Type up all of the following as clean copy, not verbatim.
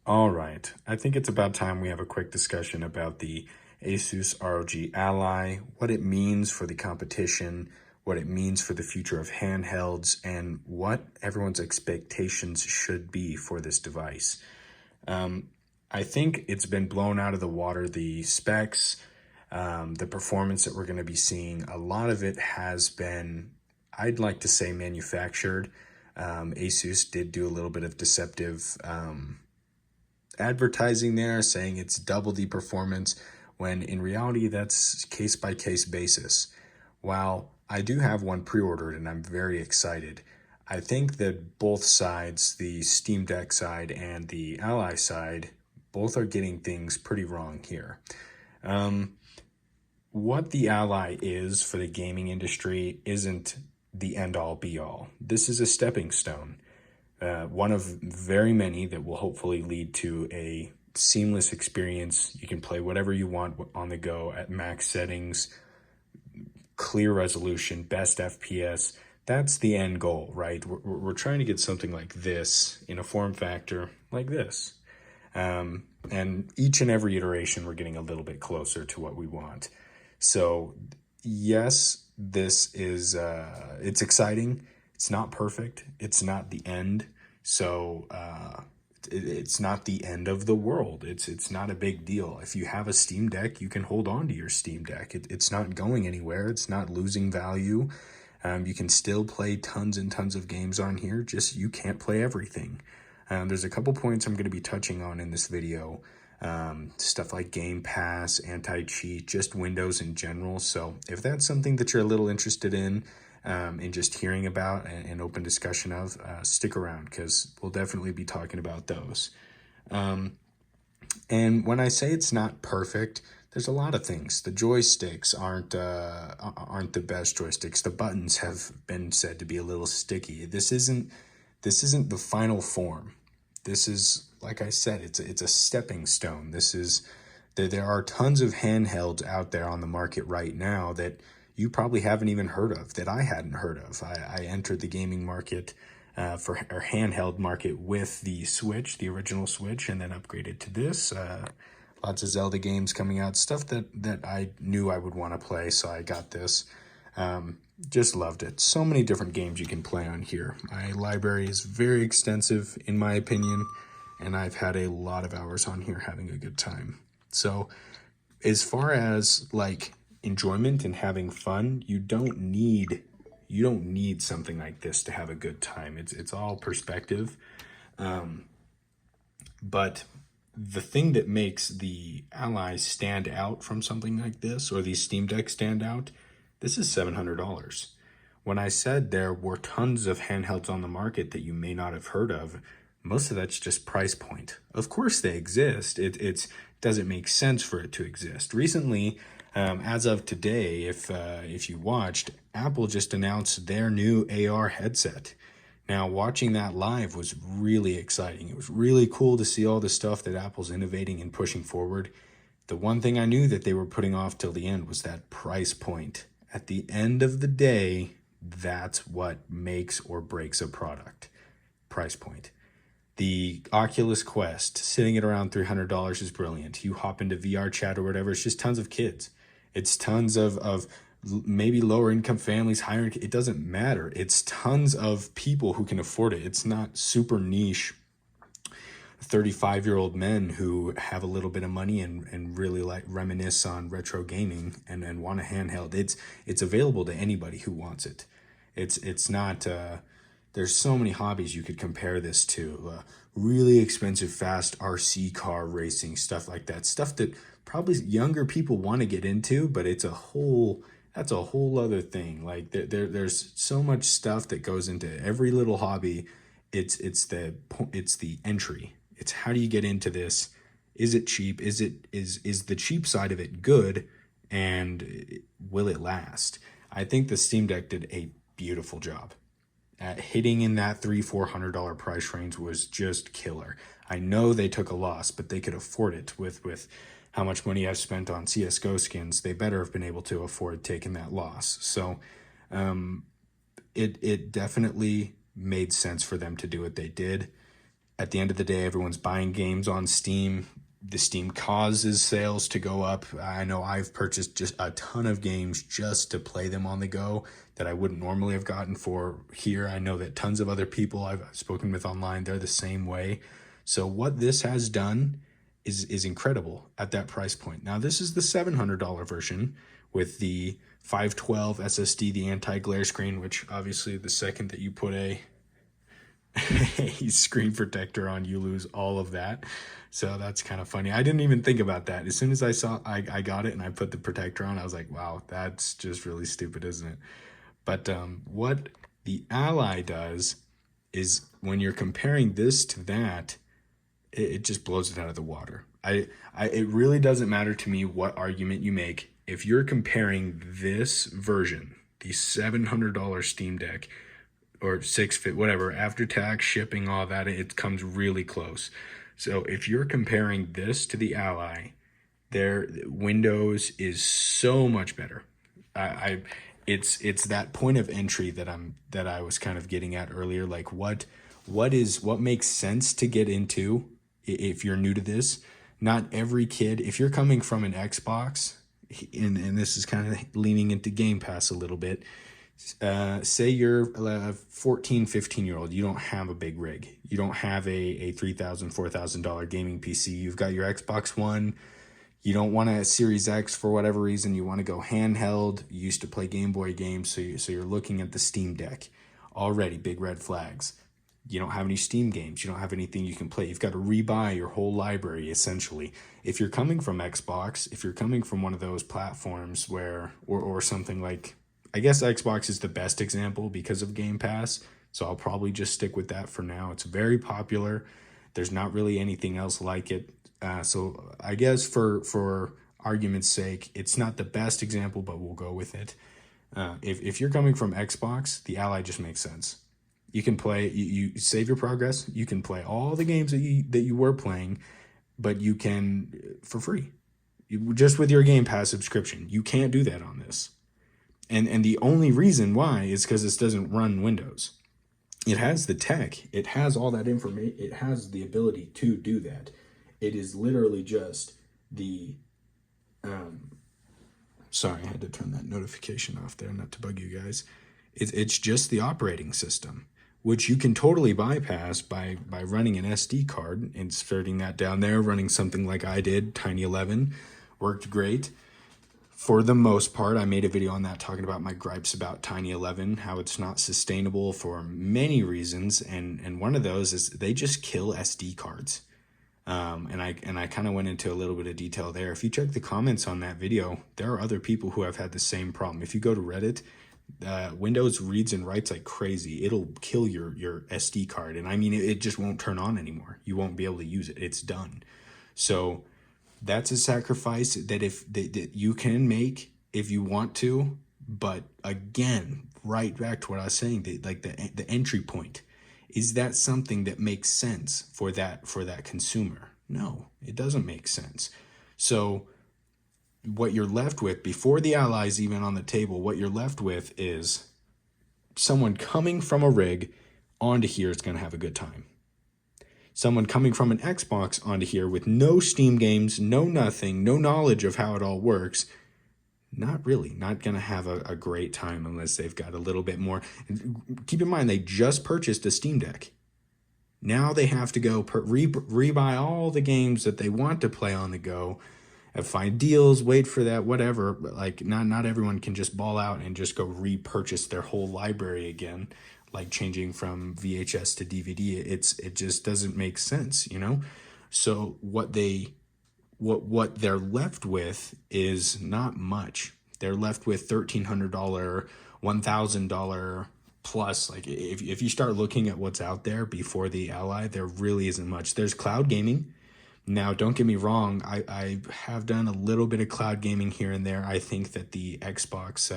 All right, I think it's about time we have a quick discussion about the Asus ROG Ally, what it means for the competition, what it means for the future of handhelds, and what everyone's expectations should be for this device. I think it's been blown out of the water, the specs, the performance that we're going to be seeing. A lot of it has been, I'd like to say, manufactured. Asus did do a little bit of deceptive advertising there, saying it's double the performance, when in reality that's case by case basis. While I do have one pre-ordered and I'm very excited, I think that both sides, the Steam Deck side and the Ally side, both are getting things pretty wrong here. What the Ally is for the gaming industry isn't the end all be all. This is a stepping stone. One of very many that will hopefully lead to a seamless experience. You can play whatever you want on the go at max settings, clear resolution, best FPS. That's the end goal, right? We're trying to get something like this in a form factor like this. And each and every iteration, we're getting a little bit closer to what we want. So yes, this is, it's exciting. It's not perfect. It's not the end. So it's not the end of the world. It's not a big deal. If you have a Steam Deck, you can hold on to your Steam Deck. It's not going anywhere. It's not losing value. You can still play tons and tons of games on here. Just you can't play everything. There's a couple points I'm going to be touching on in this video. Stuff like Game Pass, anti-cheat, just Windows in general. So if that's something that you're a little interested in just hearing about and open discussion of, stick around because we'll definitely be talking about those. And when I say it's not perfect, there's a lot of things. The joysticks aren't the best joysticks. The buttons have been said to be a little sticky. This isn't the final form. This is, like I said, it's a stepping stone. There are tons of handhelds out there on the market right now that you probably haven't even heard of, that I hadn't heard of. I entered the gaming market or handheld market with the Switch, the original Switch, and then upgraded to this. Lots of Zelda games coming out, stuff that I knew I would want to play, so I got this. Just loved it. So many different games you can play on here. My library is very extensive, in my opinion, and I've had a lot of hours on here having a good time. So as far as like enjoyment and having fun, you don't need something like this to have a good time. It's all perspective. But the thing that makes the Ally stand out from something like this, or the Steam Deck stand out, this is $700. When I said there were tons of handhelds on the market that you may not have heard of, most of that's just price point. Of course they exist. It doesn't make sense for it to exist. Recently, as of today, if you watched, Apple just announced their new AR headset. Now, watching that live was really exciting. It was really cool to see all the stuff that Apple's innovating and pushing forward. The one thing I knew that they were putting off till the end was that price point. At the end of the day, that's what makes or breaks a product. Price point. The Oculus Quest, sitting at around $300 is brilliant. You hop into VR chat or whatever, it's just tons of kids. It's tons of maybe lower income families, higher income, it doesn't matter. It's tons of people who can afford it. It's not super niche 35-year-old men who have a little bit of money and really like reminisce on retro gaming and want a handheld. It's available to anybody who wants it. It's not there's so many hobbies you could compare this to. Really expensive fast RC car racing, stuff like that, stuff that probably younger people want to get into, but that's a whole other thing. Like there's so much stuff that goes into every little hobby. It's the entry. It's how do you get into this? Is it cheap? Is the cheap side of it good? And will it last? I think the Steam Deck did a beautiful job. Hitting in that $300-400 price range was just killer. I know they took a loss, but they could afford it with how much money I've spent on CSGO skins. They better have been able to afford taking that loss. So it definitely made sense for them to do what they did. At the end of the day, everyone's buying games on Steam. The Steam causes sales to go up. I know I've purchased just a ton of games just to play them on the go that I wouldn't normally have gotten for here. I know that tons of other people I've spoken with online, they're the same way. So what this has done is incredible at that price point. Now, this is the $700 version with the 512 SSD, the anti-glare screen, which obviously the second that you put a screen protector on, you lose all of that. So that's kind of funny. I didn't even think about that. As soon as I got it and I put the protector on, I was like, wow, that's just really stupid, isn't it? But what the Ally does is when you're comparing this to that, it just blows it out of the water. It really doesn't matter to me what argument you make. If you're comparing this version, the $700 Steam Deck, or $650, whatever, after tax, shipping, all that, it comes really close. So if you're comparing this to the Ally, their Windows is so much better. It's that point of entry that I was kind of getting at earlier. Like what makes sense to get into if you're new to this. Not every kid, if you're coming from an Xbox, and this is kind of leaning into Game Pass a little bit. Say you're a 14, 15-year-old, you don't have a big rig. You don't have a $3,000, $4,000 gaming PC. You've got your Xbox One. You don't want a Series X for whatever reason. You want to go handheld. You used to play Game Boy games, so you're looking at the Steam Deck. Already big red flags. You don't have any Steam games. You don't have anything you can play. You've got to rebuy your whole library, essentially. If you're coming from Xbox, if you're coming from one of those platforms where, or something like, I guess Xbox is the best example because of Game Pass, so I'll probably just stick with that for now. It's very popular. There's not really anything else like it. So I guess for argument's sake, it's not the best example, but we'll go with it. If you're coming from Xbox, the Ally just makes sense. You can play, you save your progress. You can play all the games that you were playing, but you can for free, just with your Game Pass subscription. You can't do that on this. And the only reason why is because this doesn't run Windows. It has the tech. It has all that information. It has the ability to do that. It is literally just the... sorry, I had to turn that notification off there, not to bug you guys. It's just the operating system, which you can totally bypass by running an SD card, inserting that down there, running something like I did, Tiny 11. Worked great. For the most part, I made a video on that talking about my gripes about Tiny 11, how it's not sustainable for many reasons, and one of those is they just kill SD cards. And I kind of went into a little bit of detail there. If you check the comments on that video, there are other people who have had the same problem. If you go to Reddit, Windows reads and writes like crazy. It'll kill your SD card, and I mean it just won't turn on anymore. You won't be able to use it. It's done. So that's a sacrifice that you can make if you want to, but again, right back to what I was saying, the entry point. Is that something that makes sense for that consumer? No, it doesn't make sense. So what you're left with, before the Ally's even on the table, what you're left with is someone coming from a rig onto here is going to have a good time. Someone coming from an Xbox onto here with no Steam games, no nothing, no knowledge of how it all works, not going to have a great time unless they've got a little bit more. Keep in mind, they just purchased a Steam Deck. Now they have to go rebuy all the games that they want to play on the go, and find deals, wait for that, whatever. Like not everyone can just ball out and just go repurchase their whole library again, like changing from VHS to DVD. It just doesn't make sense, you know? So what they're left with is not much. They're left with $1,300, $1,000 plus. Like if you start looking at what's out there before the Ally, there really isn't much. There's cloud gaming. Now, don't get me wrong, I have done a little bit of cloud gaming here and there. I think that the Xbox,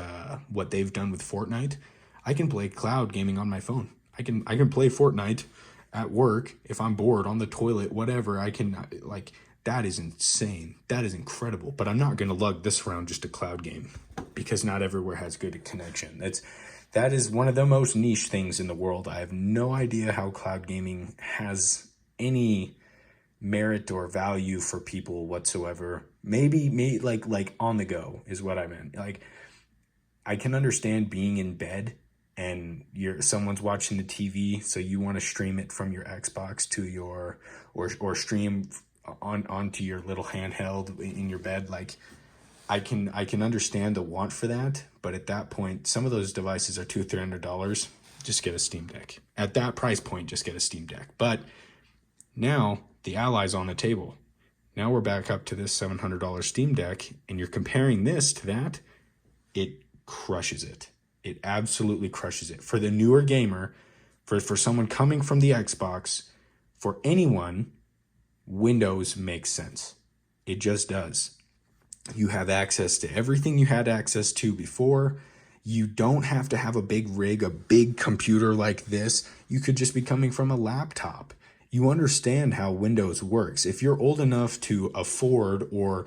what they've done with Fortnite, I can play cloud gaming on my phone. I can play Fortnite at work if I'm bored, on the toilet, whatever. I can, like, that is insane. That is incredible. But I'm not going to lug this around just a cloud game because not everywhere has good connection. That is one of the most niche things in the world. I have no idea how cloud gaming has any merit or value for people whatsoever. Maybe like on the go is what I meant. Like, I can understand being in bed and someone's watching the TV, so you want to stream it from your Xbox to your or stream onto your little handheld in your bed. Like, I can understand the want for that, but at that point, some of those devices are $200-300. Just get a Steam Deck. At that price point, just get a Steam Deck. But now the Ally's on the table. Now we're back up to this $700 Steam Deck, and you're comparing this to that. It crushes it. It absolutely crushes it. For the newer gamer, for someone coming from the Xbox, for anyone, Windows makes sense. It just does. You have access to everything you had access to before. You don't have to have a big rig, a big computer like this. You could just be coming from a laptop. You understand how Windows works. If you're old enough to afford or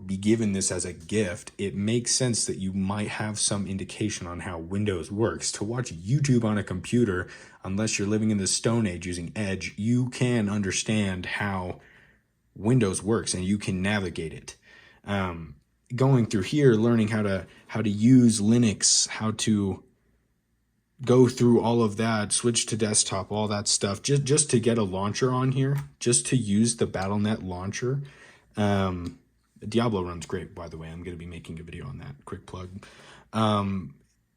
be given this as a gift, it makes sense that you might have some indication on how Windows works. To watch YouTube on a computer, unless you're living in the Stone Age using Edge, you can understand how Windows works and you can navigate it. Going through here, learning how to use Linux, how to go through all of that, switch to desktop, all that stuff, just to get a launcher on here, just to use the Battle.net launcher. Diablo runs great, by the way. I'm going to be making a video on that. Quick plug.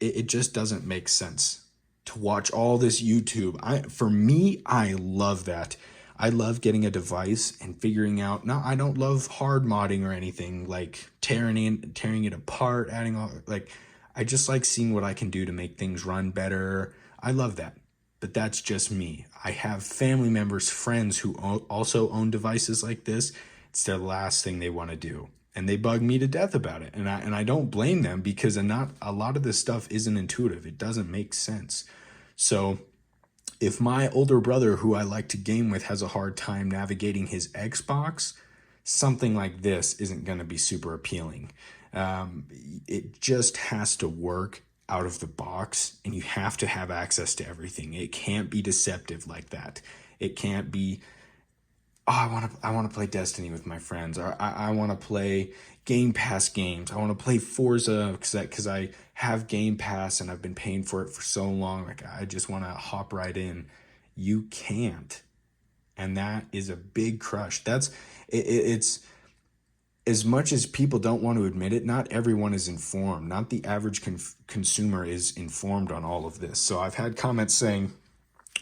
It just doesn't make sense to watch all this YouTube. For me, I love that. I love getting a device and figuring out. Now, I don't love hard modding or anything like tearing it apart, adding all like. I just like seeing what I can do to make things run better. I love that. But that's just me. I have family members, friends who also own devices like this. It's their last thing they want to do. And they bug me to death about it. And I don't blame them, because not a lot of this stuff isn't intuitive. It doesn't make sense. So if my older brother, who I like to game with, has a hard time navigating his Xbox, something like this isn't going to be super appealing. It just has to work out of the box, and you have to have access to everything. It can't be deceptive like that. It can't be, oh, I want to play Destiny with my friends, or I want to play Game Pass games. I want to play Forza because I have Game Pass and I've been paying for it for so long. Like, I just want to hop right in. You can't, and that is a big crush. It's as much as people don't want to admit it, not everyone is informed. Not the average consumer is informed on all of this. So I've had comments saying,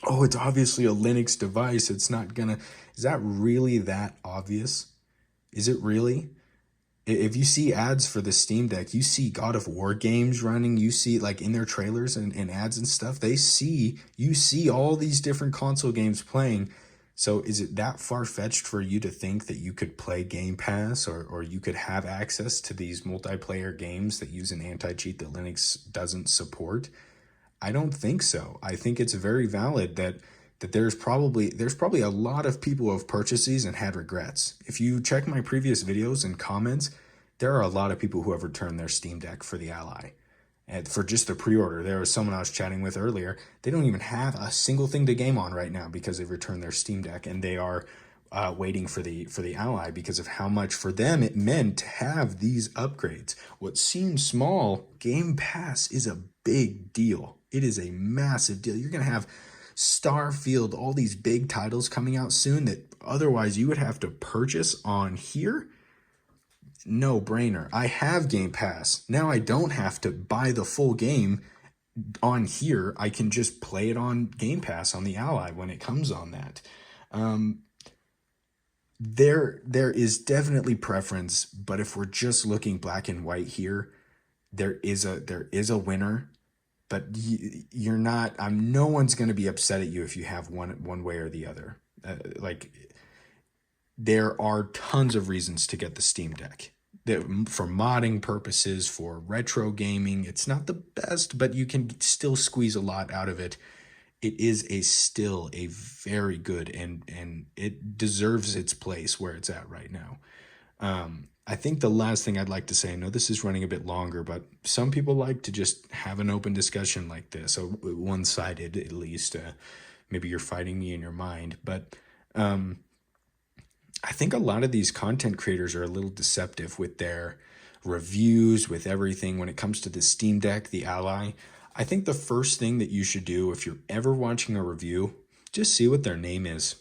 oh, it's obviously a Linux device. It's not gonna. Is that really that obvious? Is it really? If you see ads for the Steam Deck, you see God of War games running, you see like in their trailers and ads and stuff, you see all these different console games playing. So is it that far-fetched for you to think that you could play Game Pass or you could have access to these multiplayer games that use an anti-cheat that Linux doesn't support? I don't think so. I think it's very valid that there's probably a lot of people who have purchased these and had regrets. If you check my previous videos and comments, there are a lot of people who have returned their Steam Deck for the Ally. And for just the pre-order, there was someone I was chatting with earlier. They don't even have a single thing to game on right now because they've returned their Steam Deck, and they are waiting for the Ally because of how much for them it meant to have these upgrades. What seems small, Game Pass is a big deal. It is a massive deal. You're going to have Starfield, all these big titles coming out soon that otherwise you would have to purchase on here. No brainer. I have Game Pass. Now I don't have to buy the full game on here. I can just play it on Game Pass on the Ally when it comes on that. There is definitely preference, but if we're just looking black and white here, there is a winner. But you're not. No one's going to be upset at you if you have one way or the other. There are tons of reasons to get the Steam Deck. For modding purposes, for retro gaming, it's not the best, but you can still squeeze a lot out of it. It is still a very good, and it deserves its place where it's at right now. I think the last thing I'd like to say, I know this is running a bit longer, but some people like to just have an open discussion like this, so one-sided at least. Maybe you're fighting me in your mind, but I think a lot of these content creators are a little deceptive with their reviews, with everything when it comes to the Steam Deck, the Ally. I think the first thing that you should do if you're ever watching a review, just see what their name is.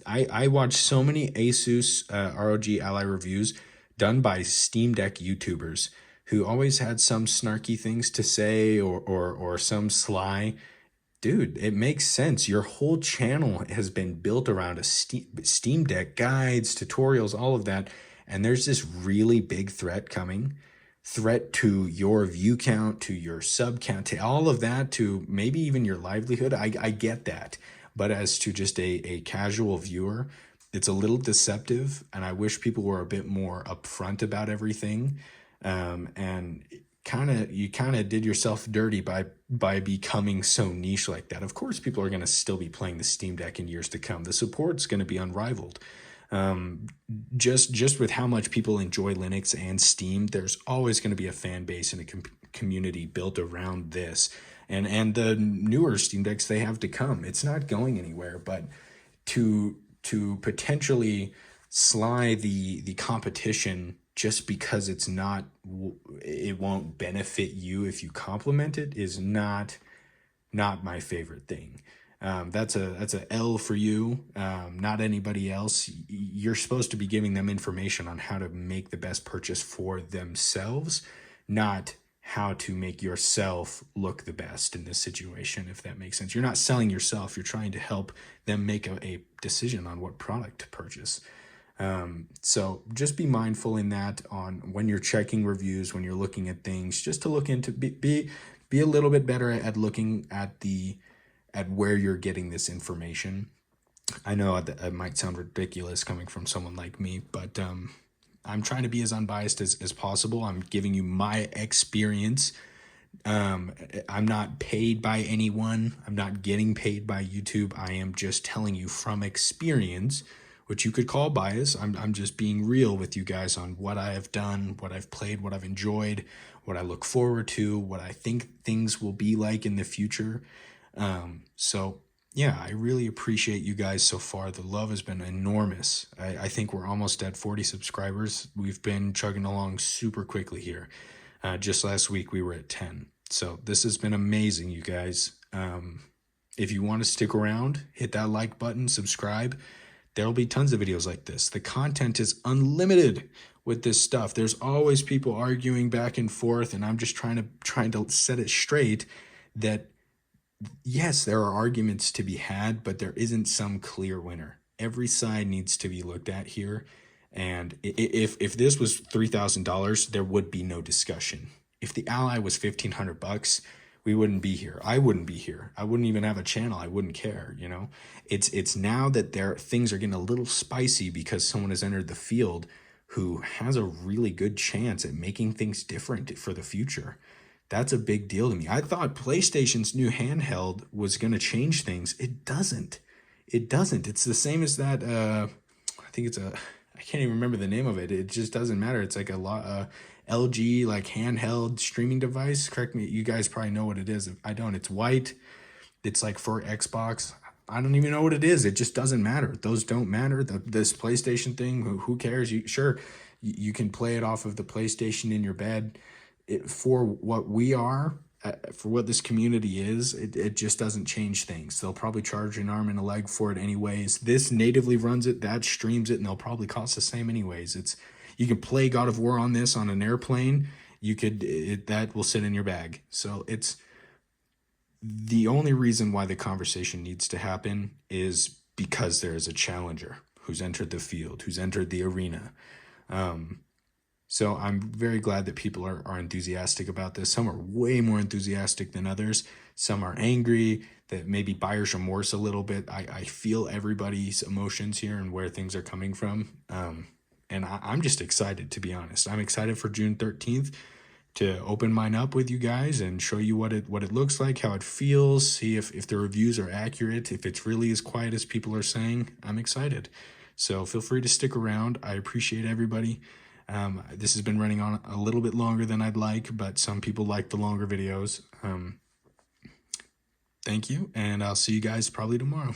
I watch so many Asus ROG Ally reviews done by Steam Deck YouTubers who always had some snarky things to say, or some sly. Dude, it makes sense. Your whole channel has been built around a Steam Deck guides, tutorials, all of that. And there's this really big threat coming. Threat to your view count, to your sub count, to all of that, to maybe even your livelihood. I get that. But as to just a casual viewer, it's a little deceptive. And I wish people were a bit more upfront about everything. And you kind of did yourself dirty by becoming so niche like that. Of course, people are going to still be playing the Steam Deck in years to come. The support's going to be unrivaled. Just with how much people enjoy Linux and Steam, there's always going to be a fan base and a community built around this. And the newer Steam Decks they have to come, it's not going anywhere. But to potentially sly the competition just because it won't benefit you if you compliment it is not my favorite thing. That's a L for you, not anybody else. You're supposed to be giving them information on how to make the best purchase for themselves, not how to make yourself look the best in this situation, if that makes sense. You're not selling yourself. You're trying to help them make a decision on what product to purchase. So just be mindful in that on when you're checking reviews, when you're looking at things, just to look into be a little bit better at looking at where you're getting this information. I know that might sound ridiculous coming from someone like me, but I'm trying to be as unbiased as possible. I'm giving you my experience. I'm not paid by anyone. I'm not getting paid by YouTube. I am just telling you from experience, which you could call bias. I'm just being real with you guys on what I have done, what I've played, what I've enjoyed, what I look forward to, what I think things will be like in the future. So yeah, I really appreciate you guys so far. The love has been enormous. I think we're almost at 40 subscribers. We've been chugging along super quickly here. Just last week we were at 10. So this has been amazing, you guys. If you want to stick around, hit that like button, subscribe. There'll be tons of videos like this. The content is unlimited with this stuff. There's always people arguing back and forth, and I'm just trying to set it straight that yes, there are arguments to be had, but there isn't some clear winner. Every side needs to be looked at here. And if this was $3,000, there would be no discussion. If the Ally was $1,500, we wouldn't be here. I wouldn't be here. I wouldn't even have a channel. I wouldn't care, you know? It's now that things are getting a little spicy because someone has entered the field who has a really good chance at making things different for the future. That's a big deal to me. I thought PlayStation's new handheld was going to change things. It doesn't. It doesn't. It's the same as that, I think I can't even remember the name of it. It just doesn't matter. It's like a LG like handheld streaming device. Correct me. You guys probably know what it is. If I don't, it's white. It's like for Xbox. I don't even know what it is. It just doesn't matter. Those don't matter. This PlayStation thing, who cares? Sure, you can play it off of the PlayStation in your bed. For what we are, for what this community is, it just doesn't change things. They'll probably charge an arm and a leg for it anyways. This natively runs it, that streams it, and they'll probably cost the same anyways. You can play God of War on this on an airplane. That will sit in your bag. So it's the only reason why the conversation needs to happen is because there is a challenger who's entered the field, who's entered the arena. So I'm very glad that people are enthusiastic about this. Some are way more enthusiastic than others. Some are angry, that maybe buyer's remorse a little bit. I feel everybody's emotions here and where things are coming from. And I'm just excited, to be honest. I'm excited for June 13th to open mine up with you guys and show you what it looks like, how it feels, see if the reviews are accurate, if it's really as quiet as people are saying. I'm excited. So feel free to stick around. I appreciate everybody. This has been running on a little bit longer than I'd like, but some people like the longer videos. Thank you, and I'll see you guys probably tomorrow.